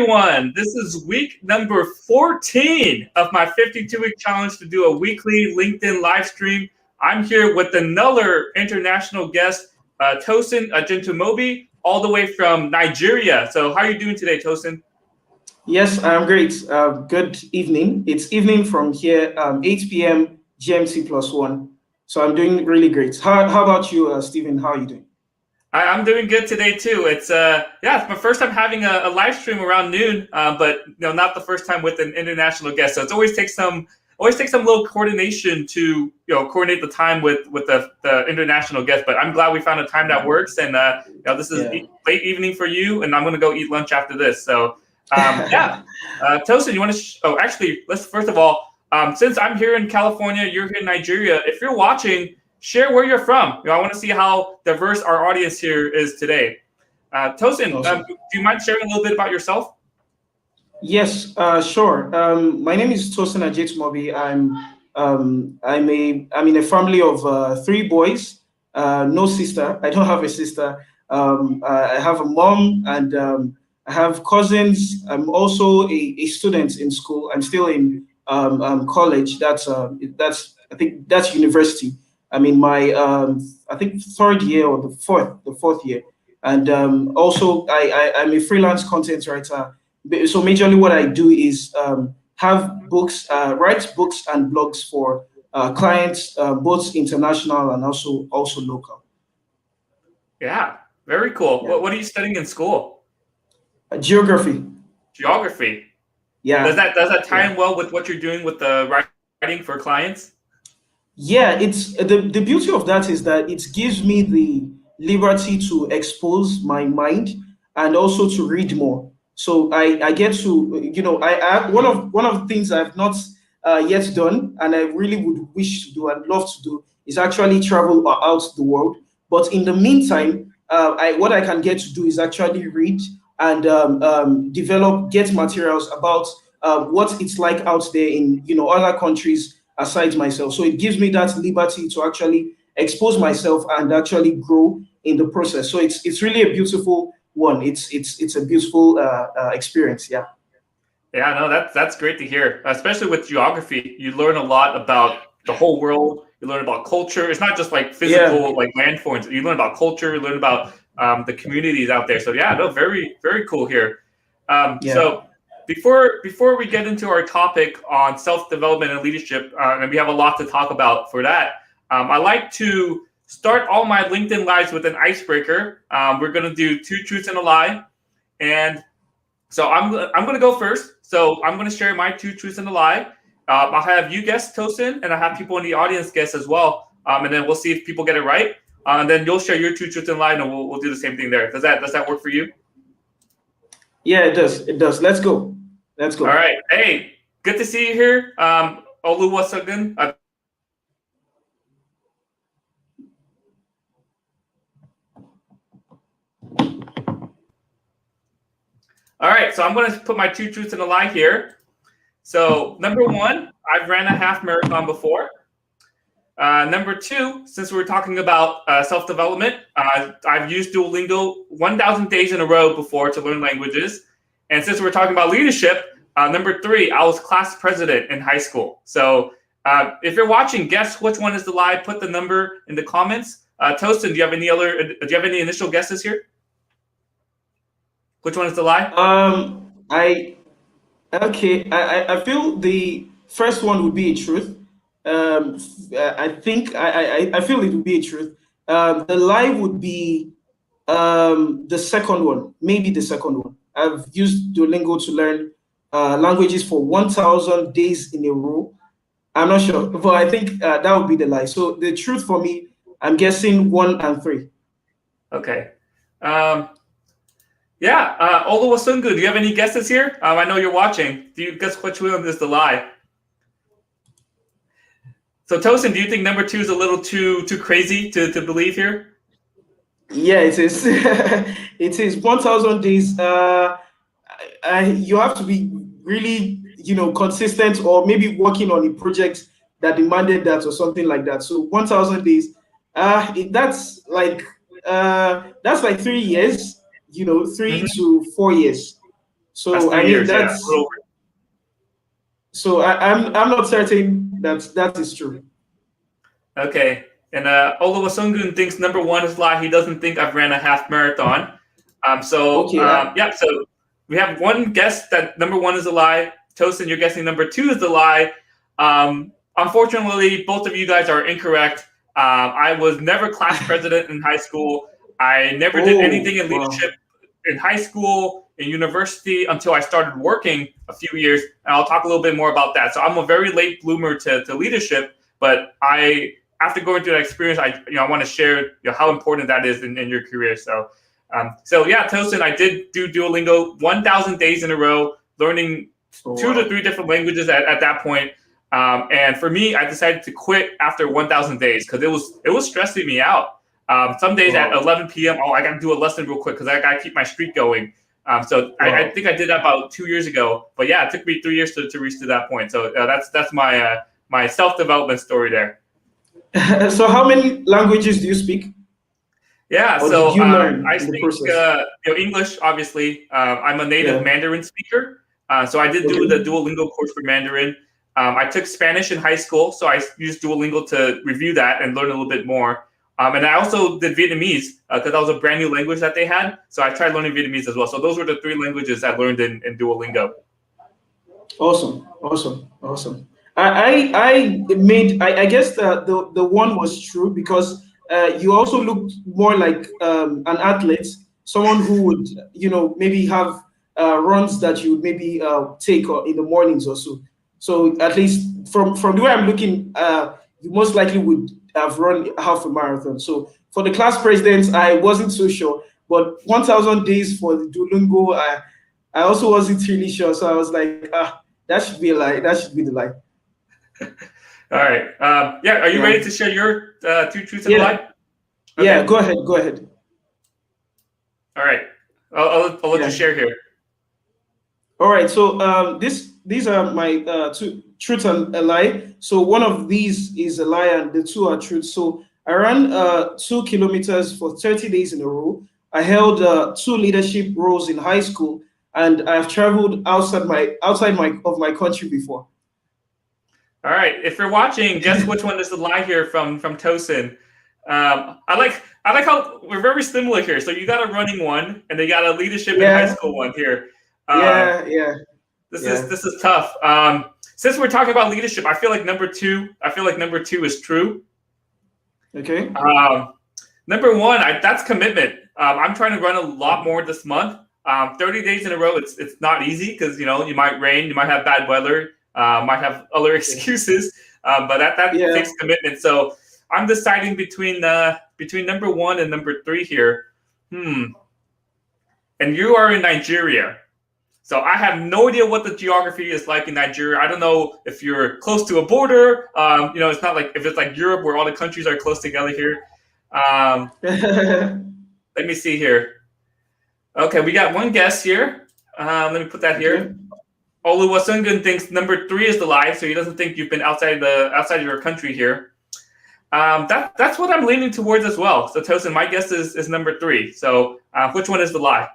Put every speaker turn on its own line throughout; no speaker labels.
everyone. This is week number 14 of my 52-week challenge to do a weekly LinkedIn live stream. I'm here with another international guest, Tosin Ajetunmobi, all the way from Nigeria. So how are you doing today, Tosin?
Yes, I'm great. Good evening. It's evening from here, 8 p.m. GMT +1. So I'm doing really great. How about you, Stephen? How are you doing?
I'm doing good today too. It's it's my first time having a live stream around noon, but not the first time with an international guest. So it always takes some little coordination to coordinate the time with the international guest. But I'm glad we found a time that works. And this is late evening for you, and I'm going to go eat lunch after this. So Tosin, you want to? Actually, let's first of all, since I'm here in California, you're here in Nigeria. If you're watching, share where you're from. I want to see how diverse our audience here is today. Tosin,
awesome.
Do you mind sharing a little bit about yourself?
Yes, sure. My name is Tosin Ajetunmobi. I'm in a family of 3 boys, no sister. I don't have a sister. I have a mom and I have cousins. I'm also a student in school. I'm still in college. That's I think that's university. I'm in my I think 3rd year or the fourth year, and also I'm a freelance content writer. So majorly what I do is have books, write books and blogs for clients, both international and also local.
Yeah, very cool.
Yeah.
What are you studying in school?
Geography.
Geography.
Yeah.
Does that tie in well with what you're doing with the writing for clients?
Yeah, it's the beauty of that is that it gives me the liberty to expose my mind and also to read more. So I get to I one of the things I've not yet done and I really would wish to do and love to do is actually travel out the world. But in the meantime, what I can get to do is actually read and get materials about what it's like out there in other countries aside myself. So it gives me that liberty to actually expose myself and actually grow in the process. So it's really a beautiful one. It's a beautiful experience. Yeah.
Yeah, no, that's great to hear. Especially with geography, you learn a lot about the whole world. You learn about culture. It's not just like physical like landforms. You learn about culture. You learn about the communities out there. So yeah, no, very very cool here. So before we get into our topic on self-development and leadership, and we have a lot to talk about for that, I like to start all my LinkedIn lives with an icebreaker. We're going to do 2 truths and a lie. And so I'm going to go first. So I'm going to share my 2 truths and a lie. I'll have you guess, Tosin, and I'll have people in the audience guess as well. And then we'll see if people get it right. And then you'll share your 2 truths and a lie, and we'll do the same thing there. Does that work for you?
Yeah, it does. It does. Let's go. Let's go.
All right. Hey, good to see you here. Oluwasegun. All right. So I'm going to put my 2 truths and a lie here. So number 1, I've ran a half marathon before. Number 2, since we're talking about self-development, I've used Duolingo 1,000 days in a row before to learn languages. And since we're talking about leadership, number 3, I was class president in high school. So if you're watching, guess which one is the lie. Put the number in the comments. Tosin, do you have any initial guesses here? Which one is the lie?
I feel the first one would be a truth. I feel it would be a truth. The lie would be the second one, maybe the second one. I've used Duolingo to learn languages for 1,000 days in a row. I'm not sure, but I think that would be the lie. So the truth for me, I'm guessing 1 and 3.
Okay. Oluwasegun, do you have any guesses here? I know you're watching. Do you guess which one is the lie? So Tosin, do you think number 2 is a little too crazy to believe here?
Yeah, it is. It is 1,000 days. You have to be really, consistent, or maybe working on a project that demanded that or something like that. So 1,000 days. That's like 3 years. 3 to 4 years.
That's
So I
3
mean
years. Yeah, a
that's
little over.
so I'm not certain that that is true.
Okay. And Oluwasungun thinks number one is lie. He doesn't think I've ran a half marathon.
Okay.
Yeah, so we have one guess that number one is a lie. Tosin, you're guessing number two is the lie. Unfortunately, both of you guys are incorrect. I was never class president in high school. I never did
Oh,
anything in
wow.
leadership in high school, in university, until I started working a few years. And I'll talk a little bit more about that. So I'm a very late bloomer to leadership, but after going through that experience, I want to share how important that is in your career. So yeah, Tosin, I did do Duolingo 1,000 days in a row, learning
Oh,
2 to 3 different languages at that point. And for me, I decided to quit after 1,000 days because it was stressing me out. Some days at
wow.
11 p.m., I got to do a lesson real quick because I got to keep my streak going. I
Wow.
think I did that about 2 years ago. But yeah, it took me 3 years to reach to that point. So that's my self-development story there.
So how many languages do you speak,
Yeah,
or did
so
you learn
I
in the
speak
process?
English, obviously. I'm a native
Yeah.
Mandarin speaker, so I did do the
Okay.
Duolingo course for Mandarin. I took Spanish in high school, so I used Duolingo to review that and learn a little bit more. And I also did Vietnamese because that was a brand new language that they had, so I tried learning Vietnamese as well. So those were the 3 languages I learned in Duolingo.
Awesome. Awesome. Awesome. I guess the one was true because you also looked more like an athlete, someone who would maybe have runs that you would maybe take in the mornings or so. So at least from the way I'm looking, you most likely would have run half a marathon. So for the class presidents, I wasn't so sure, but 1,000 days for the Duolingo, I also wasn't really sure. So I was like, that should be a lie. That should be the lie.
All right. Yeah, are you
Yeah.
ready to share your 2 truths and a
Yeah.
lie?
Yeah.
Okay.
Go ahead. Go ahead.
All right. I'll let you
Yeah.
share here.
All right. So these are my two truth and a lie. So one of these is a lie, and the two are truth. So I ran 2 kilometers for 30 days in a row. I held two leadership roles in high school, and I've traveled outside my country before.
All right. If you're watching, guess which one is the lie here from Tosin. I like how we're very similar here. So you got a running one, and they got a leadership in high
Yeah.
school one here. Uh,
Yeah. Yeah. Yeah.
this is tough. Since we're talking about leadership, I feel like number two. I feel like number two is true.
Okay.
Number one, that's commitment. I'm trying to run a lot more this month. 30 days in a row, it's not easy because you might rain, you might have bad weather, might have other excuses, but that
Yeah.
takes commitment. So I'm deciding between number one and number three here. And you are in Nigeria. So I have no idea what the geography is like in Nigeria. I don't know if you're close to a border. It's not like if it's like Europe where all the countries are close together here. Um, Let me see here. Okay, we got one guess here. Let me put that
Okay.
here. Oluwasungun thinks number three is the lie, so he doesn't think you've been outside of your country here. That's what I'm leaning towards as well. So Tosin, my guess is number three. So which one is the lie?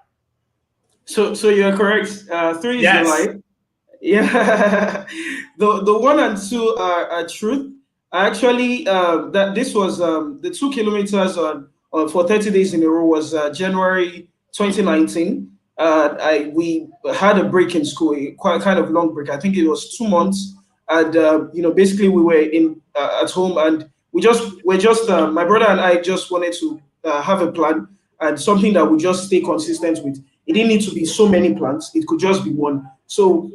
So you're correct. Three is the
Yes.
lie. Yeah, the one and two are truth. Actually, that this was the 2 kilometers for 30 days in a row was January 2019. We had a break in school, quite kind of long break. I think it was 2 months, and basically we were in at home, and we're just my brother and I just wanted to have a plan and something that would just stay consistent with. It didn't need to be so many plans; it could just be one. So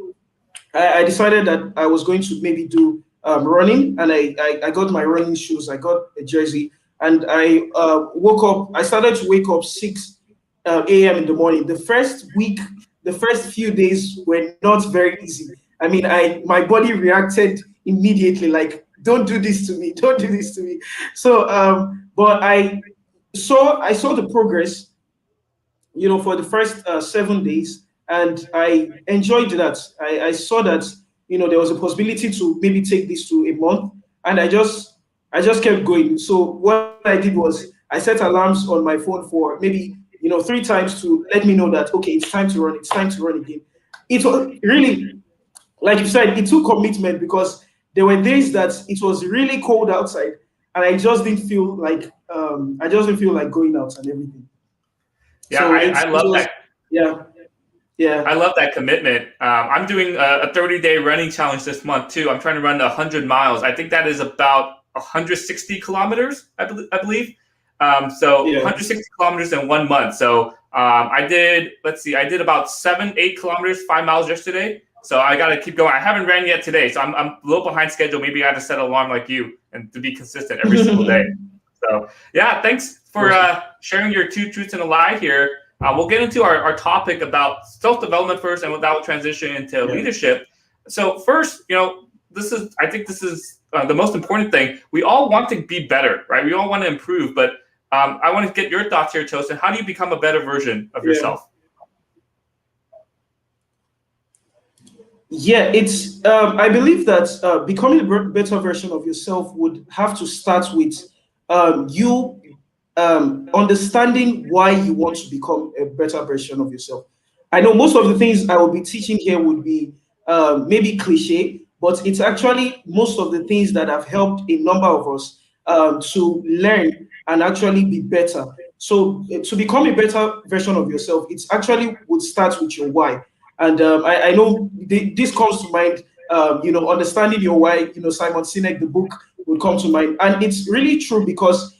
I decided that I was going to maybe do running, and I got my running shoes, I got a jersey, and I woke up. I started to wake up 6 a.m. in the morning. The first week, the first few days were not very easy. I mean, I my body reacted immediately, like, "Don't do this to me! Don't do this to me!" So, but I saw the progress, for the first 7 days, and I enjoyed that. I saw that there was a possibility to maybe take this to a month, and I just kept going. So what I did was I set alarms on my phone for maybe 3 times to let me know that okay, it's time to run. It's time to run again. it was really, like you said, it took commitment because there were days that it was really cold outside, and I just didn't feel like going out and everything.
Yeah,
So
I
it
love
was,
that.
yeah, yeah,
I love that commitment. I'm doing a 30-day running challenge this month too. I'm trying to run 100 miles. I think that is about 160 kilometers, I believe. So
yeah.
160 kilometers in 1 month. So I did, let's see, I did about 7, 8 kilometers, 5 miles yesterday. So I got to keep going. I haven't ran yet today, so I'm a little behind schedule. Maybe I have to set an alarm like you and to be consistent every single day. So yeah, thanks for
Awesome.
sharing your two truths and a lie here. We'll get into our topic about self-development first, and that will transition into
Yeah.
leadership. So first, I think this is the most important thing. We all want to be better, right? We all want to improve, but I want to get your thoughts here, Tosin. How do you become a better version of
Yeah.
yourself?
Yeah, it's. I believe that becoming a better version of yourself would have to start with you understanding why you want to become a better version of yourself. I know most of the things I will be teaching here would be maybe cliche, but it's actually most of the things that have helped a number of us to learn and actually be better. So to become a better version of yourself, it's actually would start with your why. And I know this comes to mind, understanding your why, Simon Sinek, the book would come to mind. And it's really true because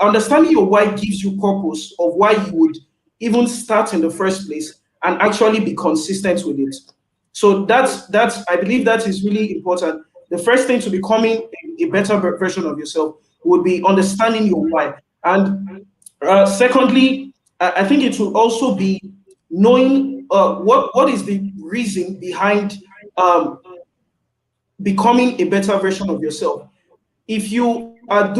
understanding your why gives you purpose of why you would even start in the first place and actually be consistent with it. So that's I believe that is really important. The first thing to becoming a better version of yourself would be understanding your why. And secondly, I think it will also be knowing what is the reason behind um, becoming a better version of yourself. If you are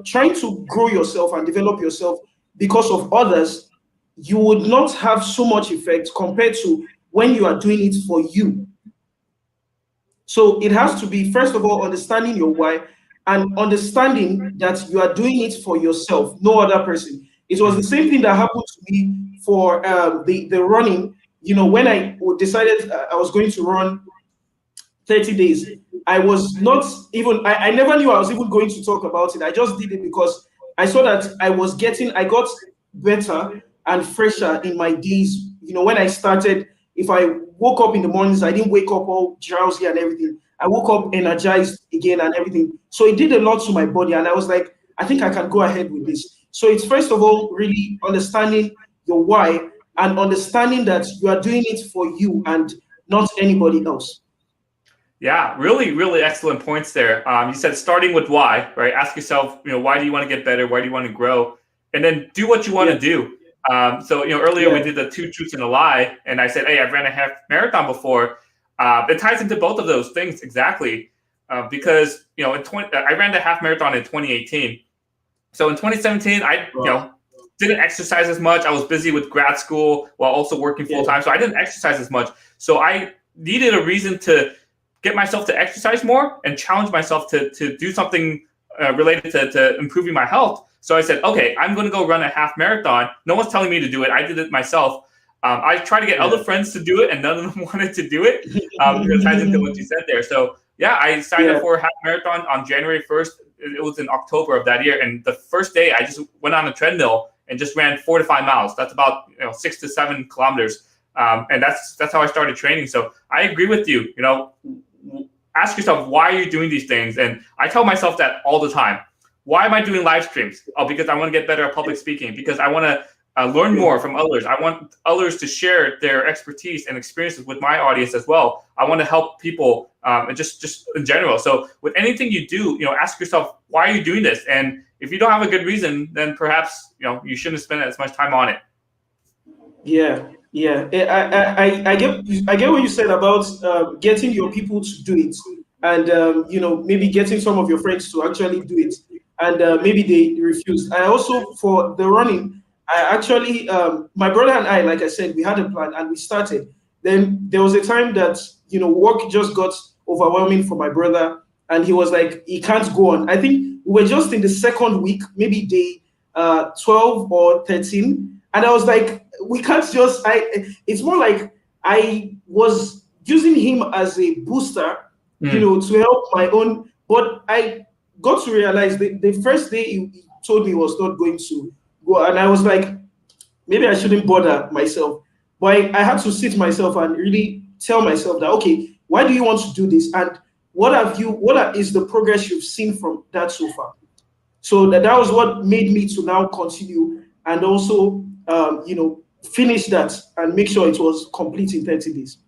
trying to grow yourself and develop yourself because of others, you would not have so much effect compared to when you are doing it for you. So it has to be, first of all, understanding your why and understanding that you are doing it for yourself, no other person. It was the same thing that happened to me for the running. When I decided I was going to run 30 days, I was not even, I never knew I was even going to talk about it. I just did it because I saw that I got better and fresher in my days. When I started, if I woke up in the mornings, I didn't wake up all drowsy and everything. I woke up energized again and everything. So it did a lot to my body. And I was like, I think I can go ahead with this. So it's first of all, really understanding your why and understanding that you are doing it for you and not anybody else.
Yeah, really, really excellent points there. You said starting with why, right? Ask yourself, why do you want to get better? Why do you want to grow? And then do what you want
Yeah,
to do. So, earlier we
yeah,
did the two truths and a lie, and I said, hey, I've ran a half marathon before. It ties into both of those things exactly, because I ran the half marathon in 2018. So in 2017, I
wow,
didn't exercise as much. I was busy with grad school while also working full
yeah,
time, so I didn't exercise as much. So I needed a reason to get myself to exercise more and challenge myself to do something related to improving my health. So I said, okay, I'm going to go run a half marathon. No one's telling me to do it. I did it myself. I tried to get other
yeah.
friends to do it, and none of them wanted to do it. It ties into what you said there. So yeah, I signed up
Yeah,
for a half marathon on January 1st. It was in October of that year, and the first day I just went on a treadmill and just ran 4 to 5 miles. That's about 6 to 7 kilometers, and that's how I started training. So I agree with you. Ask yourself, why are you doing these things? And I tell myself that all the time. Why am I doing live streams? Oh, because I want to get better at public speaking. Because I want to learn
yeah,
more from others. I want others to share their expertise and experiences with my audience as well. I want to help people, and just in general. So with anything you do, ask yourself, why are you doing this? And if you don't have a good reason, then perhaps you shouldn't spend as much time on it.
yeah, yeah. I get what you said about getting your people to do it, and maybe getting some of your friends to actually do it, and maybe they refused. I also for the running, I actually my brother and I, like I said, we had a plan and we started. Then there was a time that work just got overwhelming for my brother, and he was like he can't go on. I think we were just in the second week, maybe day 12 or 13, and I was like, we can't just. It's more like I was using him as a booster,
Mm.
to help my own. But I got to realize the first day he told me he was not going to go, and I was like, maybe I shouldn't bother myself. But I had to sit myself and really tell myself that, okay, why do you want to do this? And is the progress you've seen from that so far? So that was what made me to now continue and also, finish that and make sure it was complete in 30 days.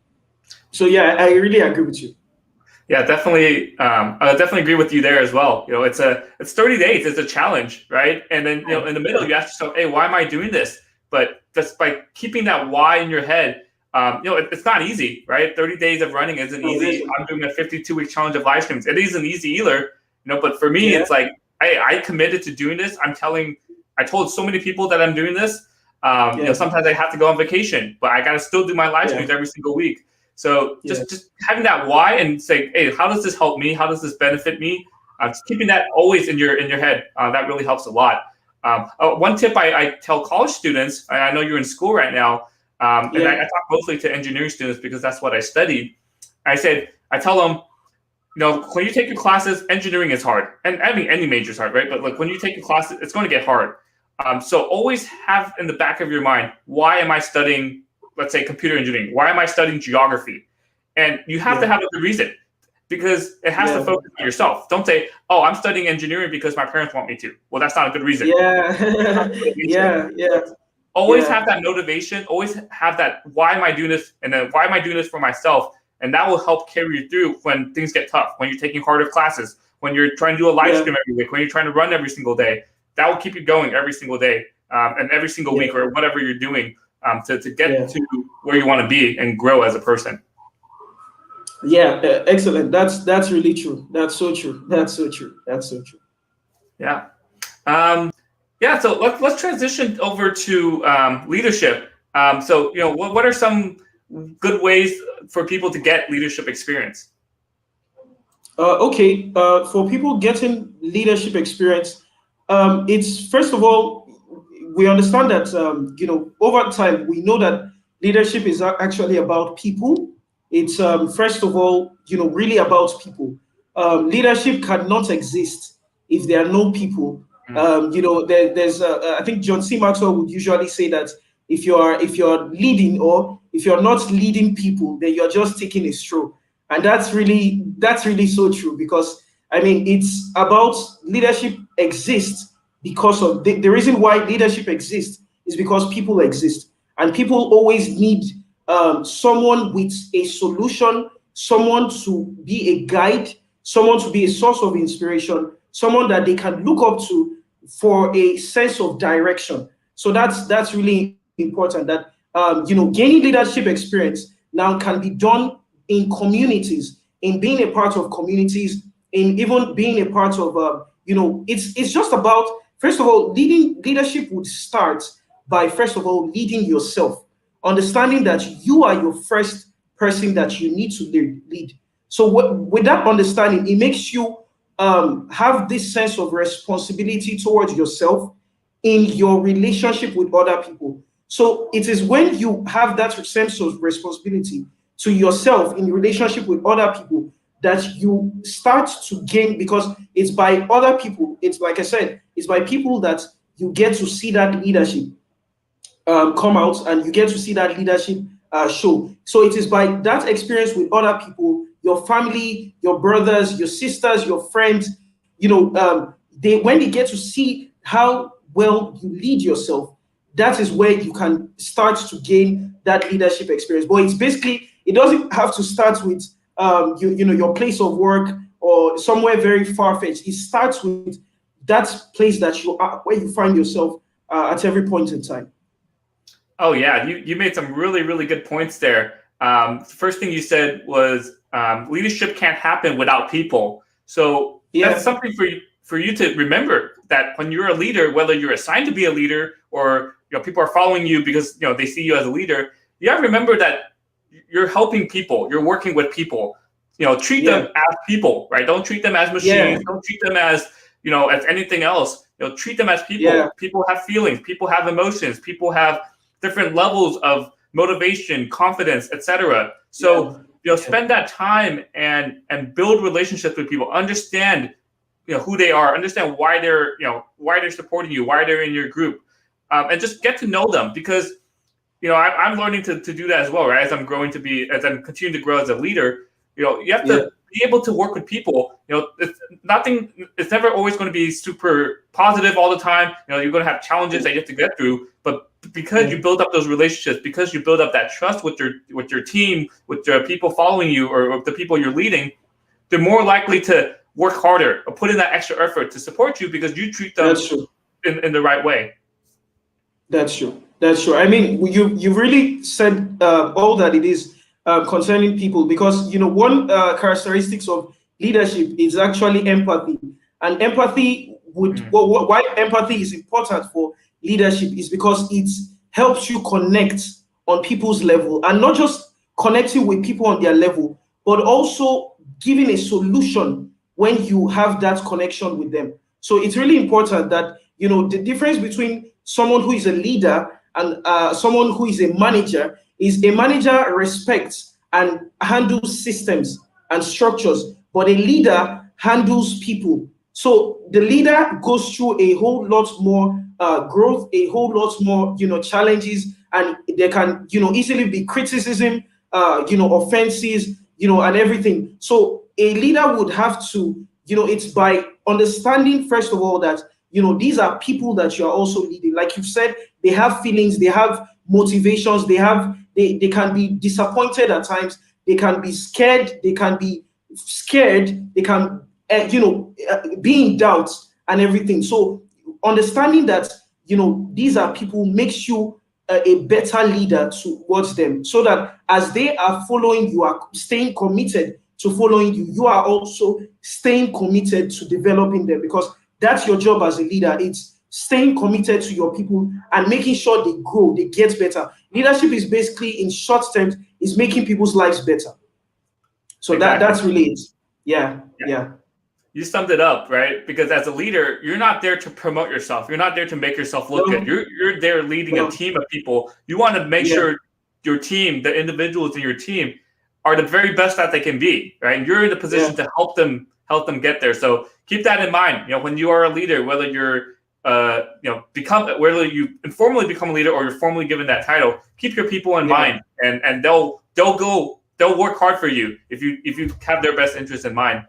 So yeah, I really agree with you.
Yeah, definitely. I definitely agree with you there as well. It's 30 days. It's a challenge, right? And then in the middle, you ask yourself, hey, why am I doing this? But just by keeping that why in your head, it's not easy, right? 30 days of running isn't easy. I'm doing a 52-week challenge of live streams. It isn't easy either, but for me, it's like, I committed to doing this. I told so many people that I'm doing this. Sometimes I have to go on vacation, but I got to still do my live streams every single week. So just having that why and saying, hey, how does this help me? How does this benefit me? Just keeping that always in your head, that really helps a lot. One tip I tell college students, I know you're in school right now, and I talk mostly to engineering students because that's what I studied. I tell them, when you take your classes, engineering is hard, and I mean any major is hard, right? But like when you take your classes, it's going to get hard. So always have in the back of your mind, why am I studying, let's say, computer engineering? Why am I studying geography? And you have to have a good reason, because it has to focus on yourself. Don't say, oh, I'm studying engineering because my parents want me to. Well, that's not a good reason. Always have that motivation. Always have that, why am I doing this? And then why am I doing this for myself? And that will help carry you through when things get tough, when you're taking harder classes, when you're trying to do a live stream every week, when you're trying to run every single day. That will keep you going every single day and every single week, or whatever you're doing to get to where you want to be and grow as a person.
Yeah, excellent. That's really true. That's so true. That's so true. That's so true.
Yeah. So let's transition over to leadership. So what are some good ways for people to get leadership experience?
For people getting leadership experience, it's first of all, we understand that over time we know that leadership is actually about people. It's first of all, really about people. Leadership cannot exist if there are no people. There's I think John C. Maxwell would usually say that if you're leading, or if you're not leading people, then you're just taking a stroll. And that's really so true, because I mean, it's about leadership exists because of the reason why leadership exists is because people exist, and people always need someone with a solution, someone to be a guide, someone to be a source of inspiration, someone that they can look up to for a sense of direction. So that's really important, that gaining leadership experience now can be done in communities, in being a part of communities, in even being a part of it's just about, first of all, leadership would start by, first of all, leading yourself, understanding that you are your first person that you need to lead. So with that understanding, it makes you have this sense of responsibility towards yourself in your relationship with other people. So it is when you have that sense of responsibility to yourself in relationship with other people that you start to gain, because it's by other people, it's like I said, it's by people that you get to see that leadership come out, and you get to see that leadership show. So it is by that experience with other people, your family, your brothers, your sisters, your friends, when they get to see how well you lead yourself, that is where you can start to gain that leadership experience. But it's basically, it doesn't have to start with your place of work or somewhere very far-fetched. It starts with that place that you are, where you find yourself at every point in time.
Oh yeah, you made some really, really good points there. The first thing you said was leadership can't happen without people. So that's something for you to remember, that when you're a leader, whether you're assigned to be a leader or people are following you because they see you as a leader, you have to remember that you're helping people, you're working with people. Treat them as people, right? Don't treat them as machines. Don't treat them as as anything else. Treat them as people. People have feelings. People have emotions. People have different levels of motivation, confidence, etc. So spend that time and build relationships with people. Understand who they are. Understand why they're supporting you, why they're in your group, and just get to know them, because I'm learning to do that as well, right? As I'm continuing to grow as a leader, you have to be able to work with people. It's never always going to be super positive all the time. You're going to have challenges that you have to get through, but because you build up those relationships, because you build up that trust with your team, with the people following you, or the people you're leading, they're more likely to work harder or put in that extra effort to support you because you treat them in the right way.
That's true. That's true. I mean, you really said all that it is concerning people, because one characteristics of leadership is actually empathy, and empathy why empathy is important for leadership is because it helps you connect on people's level, and not just connecting with people on their level, but also giving a solution when you have that connection with them. So it's really important that the difference between someone who is a leader and someone who is a manager is a manager respects and handles systems and structures, but a leader handles people. So the leader goes through a whole lot more growth, a whole lot more challenges, and there can easily be criticism, offenses, and everything. So a leader would have to, it's by understanding first of all that these are people that you are also leading. Like you've said, they have feelings, they have motivations, they can be disappointed at times, they can be scared, they can be be in doubt and everything. So understanding that these are people makes you a better leader towards them, so that as they are following you, are staying committed to following you, you are also staying committed to developing them, because that's your job as a leader. It's staying committed to your people and making sure they grow, they get better. Leadership is basically, in short terms, is making people's lives better. So that's really it. Yeah.
You summed it up, right? Because as a leader, you're not there to promote yourself. You're not there to make yourself look good. You're there leading a team of people. You want to make sure your team, the individuals in your team, are the very best that they can be, right? You're in a position to help them get there. So keep that in mind. When you are a leader, whether you're whether you informally become a leader or you're formally given that title, keep your people in mind, and they'll work hard for you if you have their best interest in mind.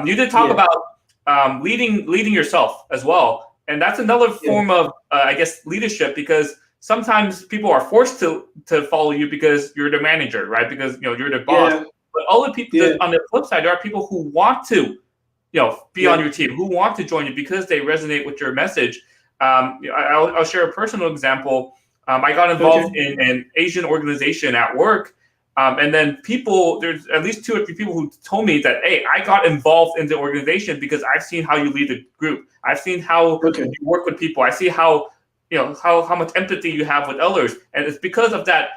You did talk about leading yourself as well, and that's another form of I guess leadership, because sometimes people are forced to follow you because you're the manager, right? Because you're the boss. But all the people on the flip side, there are people who want to be on your team, who want to join you because they resonate with your message. I'll share a personal example. I got involved in an Asian organization at work. And then there's at least 2 or 3 people who told me that, hey, I got involved in the organization because I've seen how you lead the group. I've seen how you work with people. I see how much empathy you have with others. And it's because of that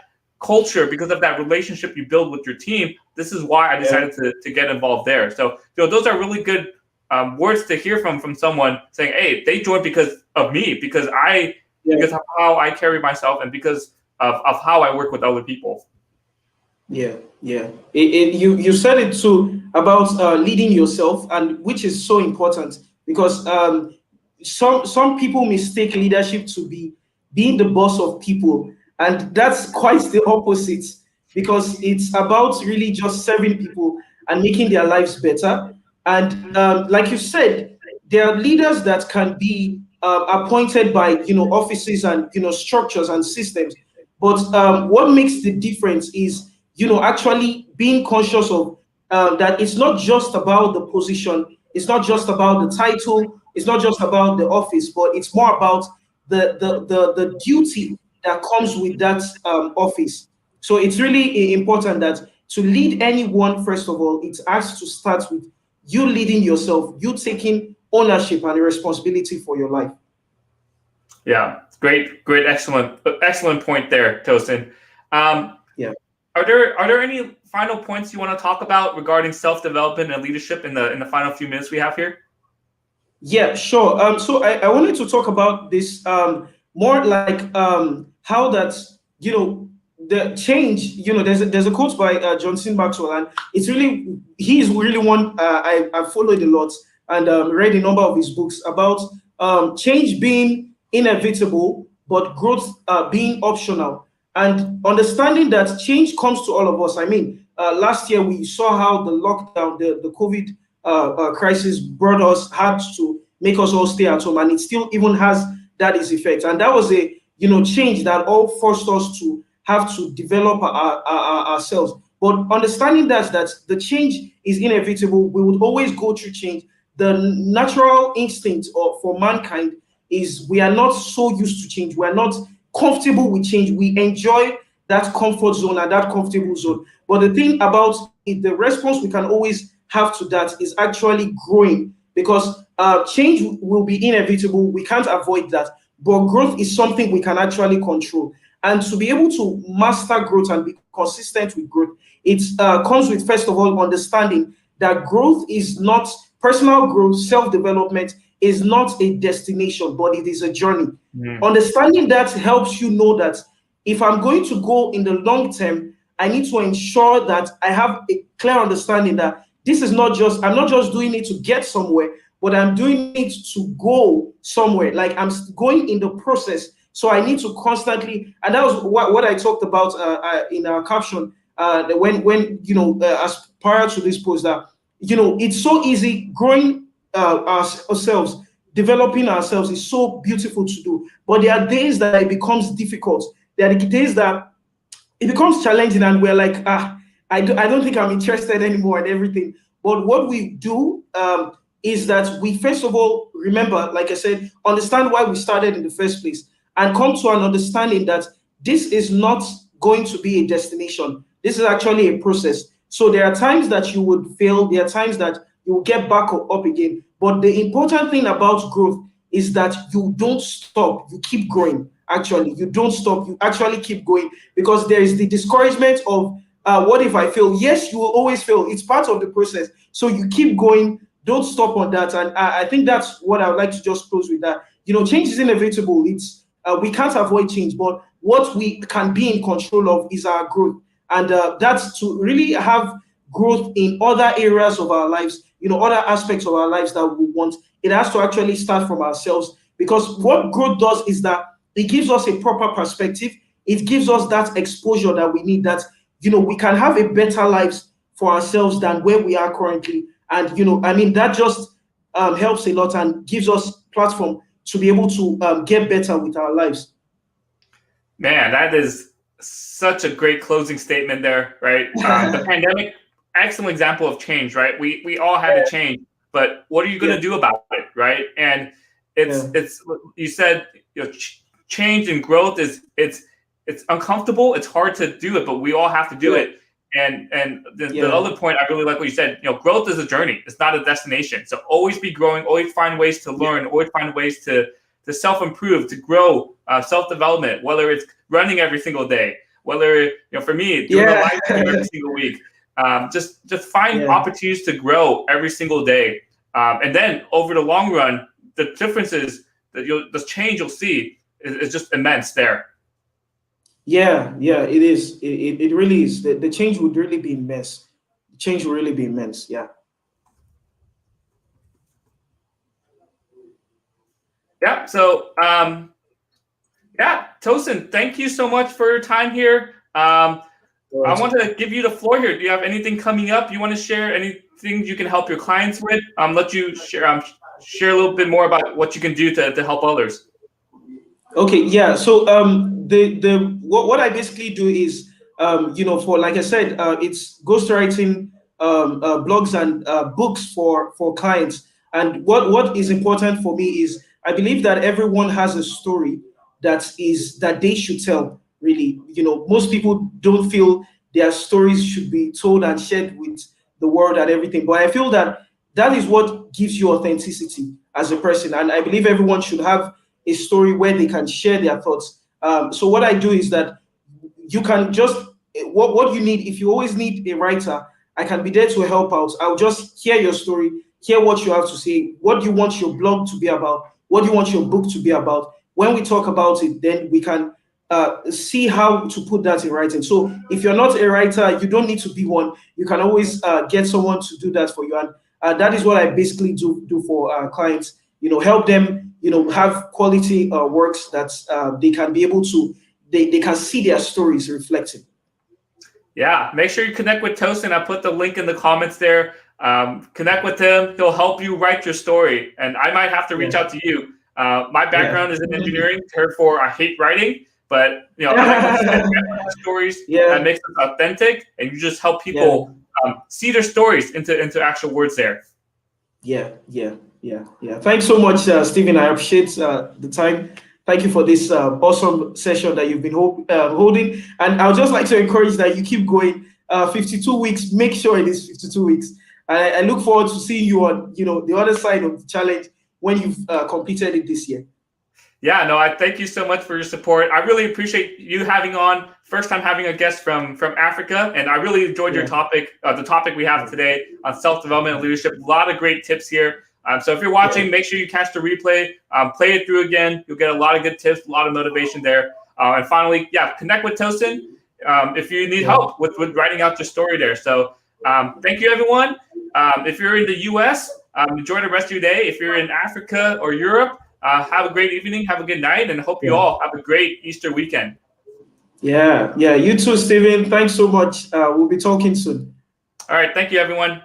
culture, because of that relationship you build with your team. This is why I decided to get involved there. So those are really good words to hear from someone saying, hey, they joined because of me, because of how I carry myself, and because of how I work with other people.
You said it too about leading yourself, and which is so important, because some people mistake leadership to be being the boss of people, and that's quite the opposite, because it's about really just serving people and making their lives better. And like you said, there are leaders that can be appointed by offices and structures and systems, but what makes the difference is actually being conscious of that it's not just about the position, it's not just about the title, it's not just about the office, but it's more about the duty that comes with that office. So it's really important that to lead anyone, first of all, it has to start with you leading yourself, you taking ownership and responsibility for your life.
Yeah, great, excellent point there, Tosin. Are there any final points you want to talk about regarding self-development and leadership in the final few minutes we have here?
Yeah, sure. So I wanted to talk about this more like how that the change, there's a quote by Johnson Maxwell, and he's really one I followed a lot, and read a number of his books about change being inevitable, but growth being optional, and understanding that change comes to all of us. I mean, last year we saw how the lockdown, the COVID crisis had to make us all stay at home, and it still even has that is effect. And that was a change that all forced us to have to develop ourselves. But understanding that the change is inevitable, we would always go through change. The natural instinct for mankind is we are not so used to change. We are not comfortable with change. We enjoy that comfort zone and that comfortable zone. But the thing about it, the response we can always have to that is actually growing, because change will be inevitable. We can't avoid that. But growth is something we can actually control. And to be able to master growth and be consistent with growth, it comes with, first of all, understanding that growth is not personal growth, self-development is not a destination, but it is a journey. Understanding that helps you know that if I'm going to go in the long term, I need to ensure that I have a clear understanding that this is I'm not just doing it to get somewhere, but I'm doing it to go somewhere. Like I'm going in the process. So I need to constantly, and that was what I talked about in our caption when as prior to this post, that it's so easy growing ourselves, developing ourselves is so beautiful to do. But there are days that it becomes difficult. There are days that it becomes challenging, and we're like, I don't think I'm interested anymore and everything. But what we do is that we first of all remember, like I said, understand why we started in the first place, and come to an understanding that this is not going to be a destination. This is actually a process. So there are times that you would fail. There are times that you will get back up again. But the important thing about growth is that you don't stop. You keep growing. Actually, you don't stop. You actually keep going, because there is the discouragement of what if I fail? Yes, you will always fail. It's part of the process. So you keep going. Don't stop on that. And I think that's what I would like to just close with, that. Change is inevitable. We can't avoid change, but what we can be in control of is our growth. And that's to really have growth in other areas of our lives, other aspects of our lives that we want. It has to actually start from ourselves, because what growth does is that it gives us a proper perspective. It gives us that exposure that we need, that, we can have a better lives for ourselves than where we are currently. And, that just helps a lot and gives us platform to be able to get better with our lives.
Man, that is such a great closing statement there, right? The pandemic, excellent example of change, right? We all had to change, but what are you going to do about it, right? And it's you said, change and growth it's uncomfortable. It's hard to do it, but we all have to do it. And the other point, I really like what you said. Growth is a journey. It's not a destination. So always be growing. Always find ways to learn. Always find ways to self-improve, to grow, self-development. Whether it's running every single day, whether for me doing a live stream every single week. Just find opportunities to grow every single day. And then over the long run, the differences that the change you'll see is just immense there.
Yeah, it is. It really is. The change would really be immense. The change will really be immense. Yeah.
Yeah. So, Tosin, thank you so much for your time here. I want to give you the floor here. Do you have anything coming up? You want to share anything you can help your clients with? Let you share a little bit more about what you can do to help others.
Okay. Yeah. So, what I basically do is, for, like I said, it's ghostwriting, blogs and books for clients. And what is important for me is, I believe that everyone has a story that they should tell. Really, most people don't feel their stories should be told and shared with the world and everything. But I feel that is what gives you authenticity as a person. And I believe everyone should have a story where they can share their thoughts. So what I do is that you can just, what you need, if you always need a writer, I can be there to help out. I'll just hear your story, hear what you have to say, what you want your blog to be about, what you want your book to be about. When we talk about it, then we can see how to put that in writing. So if you're not a writer, you don't need to be one. You can always get someone to do that for you. And that is what I basically do for clients. Help them, have quality works that they can be able to, they can see their stories reflected.
Yeah, make sure you connect with Tosin. I put the link in the comments there. Connect with him. He'll help you write your story. And I might have to reach out to you. My background is in engineering, therefore I hate writing. But I like what you said. Stories that makes it authentic, and you just help people see their stories into actual words there.
Yeah. Thanks so much, Stephen. I appreciate the time. Thank you for this awesome session that you've been holding. And I would just like to encourage that you keep going. 52 weeks, make sure it is 52 weeks. I look forward to seeing you on the other side of the challenge when you've completed it this year.
Yeah, no, I thank you so much for your support. I really appreciate you having on. First time having a guest from Africa, and I really enjoyed your topic, the topic we have today on self-development and leadership. A lot of great tips here. So if you're watching, make sure you catch the replay, play it through again. You'll get a lot of good tips, a lot of motivation there. And finally, connect with Tosin if you need help with writing out your story there. So thank you, everyone. If you're in the US, enjoy the rest of your day. If you're in Africa or Europe, have a great evening, have a good night, and hope you all have a great Easter weekend.
Yeah. You too, Stephen. Thanks so much. We'll be talking soon.
All right. Thank you, everyone.